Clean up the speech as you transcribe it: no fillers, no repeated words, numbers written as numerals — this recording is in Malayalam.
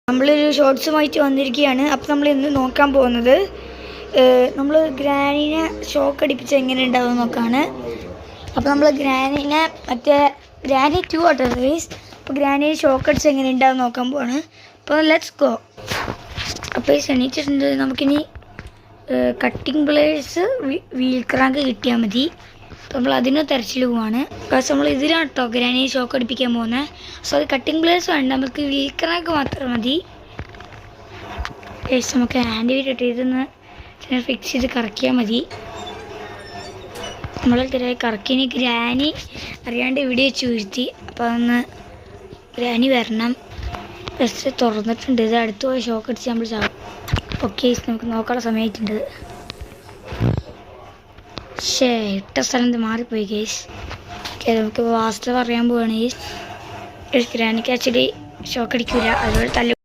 നമ്മളൊരു ഷോർട്സുമായിട്ട് വന്നിരിക്കുകയാണ്. അപ്പോൾ നമ്മൾ ഇന്ന് നോക്കാൻ പോകുന്നത് നമ്മൾ ഗ്രാനീനെ ഷോക്ക് അടിപ്പിച്ച് എങ്ങനെ ഉണ്ടാവും നോക്കാണ്. അപ്പോൾ നമ്മൾ ഗ്രാനീനെ ഗ്രാനി 2 ആട്ടോ ഗൈസ്. അപ്പോൾ ഗ്രാനീനെ ഷോക്ക് അടിച്ച് എങ്ങനെ ഉണ്ടാവും നോക്കാൻ പോവാണ്. അപ്പോൾ ലെറ്റ്സ് ഗോ. അപ്പോൾ എണീച്ചിട്ടുണ്ട്. നമുക്കിനി കട്ടിംഗ് ബ്ലേഡ്സ് വീൽ ക്രാങ്ക് കിട്ടിയാൽ മതി. നമ്മൾ അതിന് തിരച്ചിൽ പോവാണ്. ബസ് നമ്മൾ ഇതിലാണ് കേട്ടോ ഗ്രാനി ഷോക്ക് അടിപ്പിക്കാൻ പോകുന്നത്. സോ അത് കട്ടിംഗ് ബ്ലേഡ്സ് വേണ്ട, നമുക്ക് വീൽ ക്രാങ്ക് മാത്രം മതി. നമുക്ക് ഹാൻഡ് വീട്ടിട്ട് ഇതൊന്ന് ഫിക്സ് ചെയ്ത് കറക്കിയാൽ മതി. നമ്മൾ കറക്കിനി ഗ്രാനി അറിയാണ്ട് ഇവിടെ വെച്ച് വീഴ്ത്തി. അപ്പോൾ അതൊന്ന് ഗ്രാനി വരണം. ജസ്റ്റ് തുറന്നിട്ടുണ്ട്. ഇത് അടുത്ത് പോയി ഷോക്ക് അടിച്ച് നമ്മൾ ചാവും. ഓക്കെ, നമുക്ക് നോക്കാനുള്ള സമയമായിട്ടുണ്ട്. ഇട്ട സ്ഥലം മാറിപ്പോയി കേസ്. ഓക്കെ, നമുക്ക് വാസ്തവം അറിയാൻ പോവുകയാണ്. ഗ്രാനിക്ക് ആക്ച്വലി ഷോക്ക് അടിക്കില്ല, അതുപോലെ തല്ലു